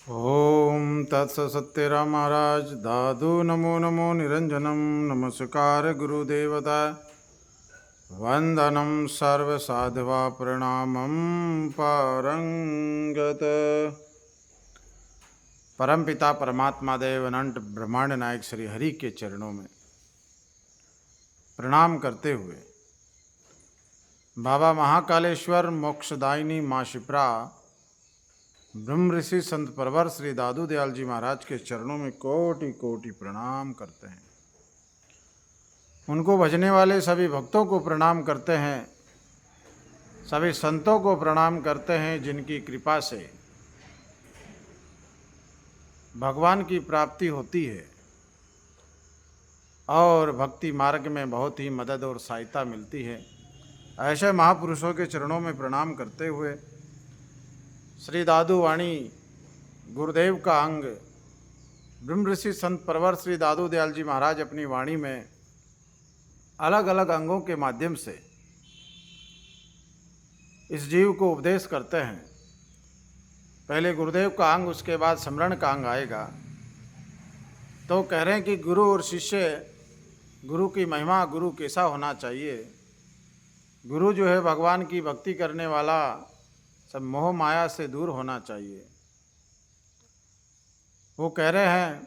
ओम तत्सत्य महाराज दादू नमो नमो निरंजनम नमस्कार गुरुदेवता वंदनम सर्वसाधवा प्रणामं पारंगत। परमपिता परमात्मा देव अनंत ब्रह्मांड नायक श्री हरि के चरणों में प्रणाम करते हुए बाबा महाकालेश्वर मोक्षदायिनी माँ शिप्रा ब्रह्म ऋषि संत परवर श्री दादू दयाल जी महाराज के चरणों में कोटि कोटि प्रणाम करते हैं। उनको भजने वाले सभी भक्तों को प्रणाम करते हैं, सभी संतों को प्रणाम करते हैं जिनकी कृपा से भगवान की प्राप्ति होती है और भक्ति मार्ग में बहुत ही मदद और सहायता मिलती है। ऐसे महापुरुषों के चरणों में प्रणाम करते हुए श्री दादू वाणी गुरुदेव का अंग ब्रह्म ऋषि संत परवर श्री दादू दयाल जी महाराज अपनी वाणी में अलग अलग अंगों के माध्यम से इस जीव को उपदेश करते हैं। पहले गुरुदेव का अंग, उसके बाद स्मरण का अंग आएगा। तो कह रहे हैं कि गुरु और शिष्य, गुरु की महिमा, गुरु कैसा होना चाहिए। गुरु जो है भगवान की भक्ति करने वाला, सब मोह माया से दूर होना चाहिए। वो कह रहे हैं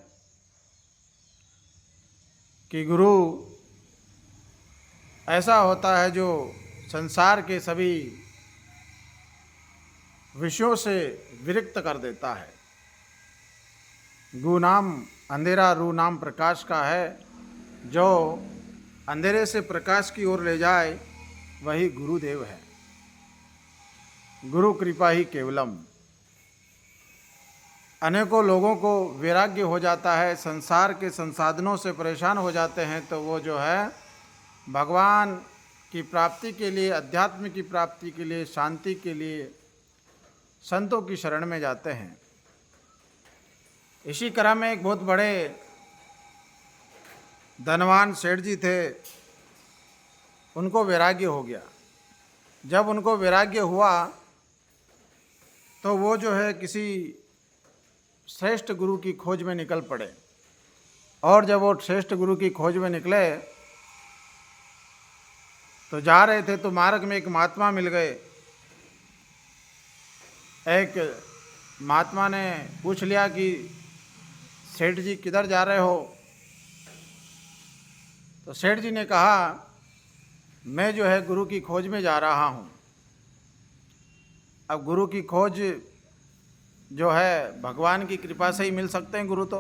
कि गुरु ऐसा होता है जो संसार के सभी विषयों से विरक्त कर देता है। गु नाम अंधेरा, रू नाम प्रकाश का है। जो अंधेरे से प्रकाश की ओर ले जाए वही गुरुदेव है। गुरु कृपा ही केवलम। अनेकों लोगों को वैराग्य हो जाता है, संसार के संसाधनों से परेशान हो जाते हैं, तो वो जो है भगवान की प्राप्ति के लिए, अध्यात्म की प्राप्ति के लिए, शांति के लिए संतों की शरण में जाते हैं। इसी क्रम में एक बहुत बड़े धनवान सेठ जी थे, उनको वैराग्य हो गया। जब उनको वैराग्य हुआ तो वो जो है किसी श्रेष्ठ गुरु की खोज में निकल पड़े। और जब वो श्रेष्ठ गुरु की खोज में निकले तो जा रहे थे तो मार्ग में एक महात्मा मिल गए। एक महात्मा ने पूछ लिया कि सेठ जी किधर जा रहे हो। तो सेठ जी ने कहा, मैं जो है गुरु की खोज में जा रहा हूँ। अब गुरु की खोज जो है भगवान की कृपा से ही मिल सकते हैं गुरु। तो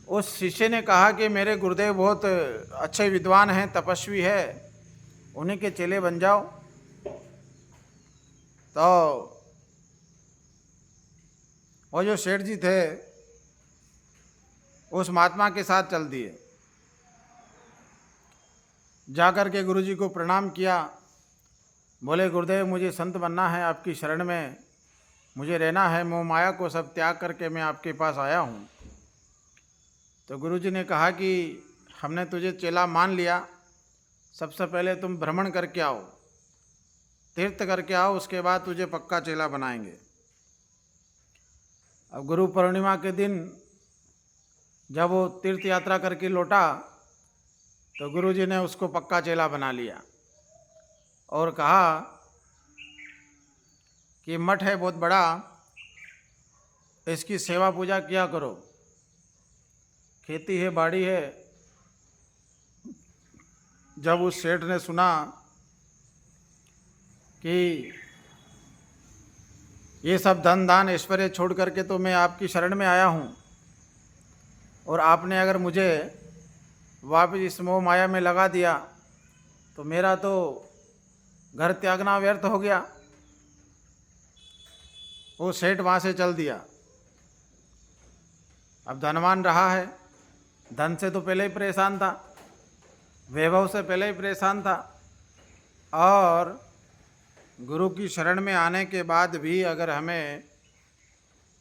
उस शिष्य ने कहा कि मेरे गुरुदेव बहुत अच्छे विद्वान हैं, तपस्वी है, उन्हीं के चेले बन जाओ। तो वो जो सेठ जी थे उस महात्मा के साथ चल दिए। जाकर के गुरु जी को प्रणाम किया। बोले, गुरुदेव मुझे संत बनना है, आपकी शरण में मुझे रहना है, मोह माया को सब त्याग करके मैं आपके पास आया हूँ। तो गुरु जी ने कहा कि हमने तुझे चेला मान लिया, सबसे पहले तुम भ्रमण करके आओ, तीर्थ करके आओ, उसके बाद तुझे पक्का चेला बनाएंगे। अब गुरु पूर्णिमा के दिन जब वो तीर्थ यात्रा करके लौटा तो गुरु जी ने उसको पक्का चेला बना लिया और कहा कि मठ है बहुत बड़ा, इसकी सेवा पूजा किया करो, खेती है, बाड़ी है। जब उस सेठ ने सुना कि ये सब धन दान ऐश्वर्य छोड़ करके तो मैं आपकी शरण में आया हूँ और आपने अगर मुझे वापस इस मोह माया में लगा दिया तो मेरा तो घर त्यागना व्यर्थ हो गया। वो सेठ वहाँ से चल दिया। अब धनवान रहा है, धन से तो पहले ही परेशान था, वैभव से पहले ही परेशान था, और गुरु की शरण में आने के बाद भी अगर हमें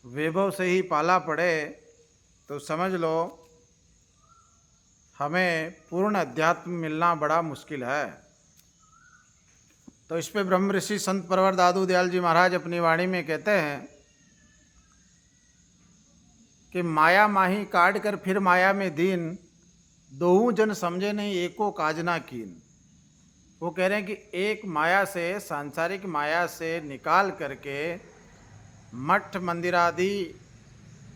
वैभव से ही पाला पड़े तो समझ लो हमें पूर्ण अध्यात्म मिलना बड़ा मुश्किल है। तो इस पे ब्रह्म ऋषि संत परवर दादू दयाल जी महाराज अपनी वाणी में कहते हैं कि माया माही काट कर फिर माया में दीन, दोहू जन समझे नहीं एको काज ना कीन। वो कह रहे हैं कि एक माया से, सांसारिक माया से निकाल करके मठ मंदिर आदि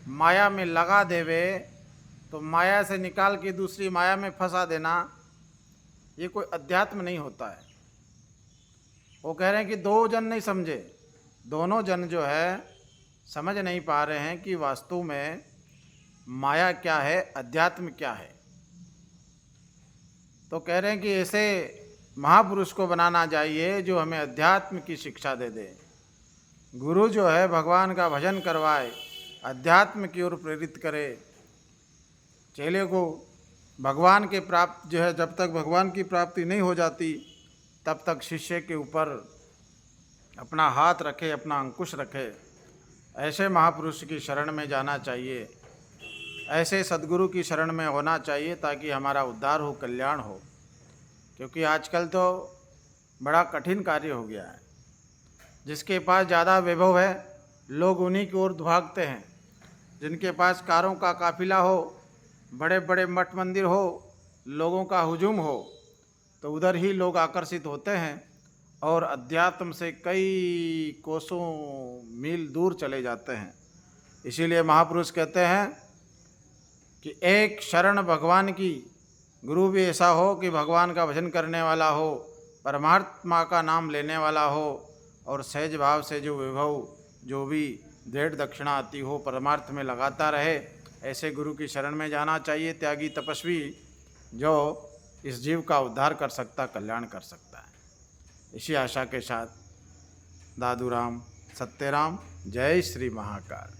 माया में लगा देवे, तो माया से निकाल के दूसरी माया में फंसा देना, ये कोई अध्यात्म नहीं होता है। वो कह रहे हैं कि दो जन नहीं समझे, दोनों जन जो है समझ नहीं पा रहे हैं कि वास्तु में माया क्या है, अध्यात्म क्या है। तो कह रहे हैं कि ऐसे महापुरुष को बनाना चाहिए जो हमें अध्यात्म की शिक्षा दे दे। गुरु जो है भगवान का भजन करवाए, अध्यात्म की ओर प्रेरित करे। चेले को भगवान के प्राप्त जो है, जब तक भगवान की प्राप्ति नहीं हो जाती तब तक शिष्य के ऊपर अपना हाथ रखे, अपना अंकुश रखे। ऐसे महापुरुष की शरण में जाना चाहिए, ऐसे सद्गुरु की शरण में होना चाहिए, ताकि हमारा उद्धार हो, कल्याण हो। क्योंकि आजकल तो बड़ा कठिन कार्य हो गया है। जिसके पास ज़्यादा वैभव है, लोग उन्हीं की ओर भागते हैं। जिनके पास कारों का काफिला हो, बड़े बड़े मठ मंदिर हो, लोगों का हुजूम हो, तो उधर ही लोग आकर्षित होते हैं और अध्यात्म से कई कोसों मील दूर चले जाते हैं। इसीलिए महापुरुष कहते हैं कि एक शरण भगवान की, गुरु भी ऐसा हो कि भगवान का भजन करने वाला हो, परमात्मा का नाम लेने वाला हो, और सहज भाव से जो विभव, जो भी भेंट दक्षिणा आती हो, परमार्थ में लगाता रहे। ऐसे गुरु की शरण में जाना चाहिए, त्यागी तपस्वी जो इस जीव का उद्धार कर सकता, कल्याण कर सकता है। इसी आशा के साथ दादू राम, सत्यराम, जय श्री महाकाल।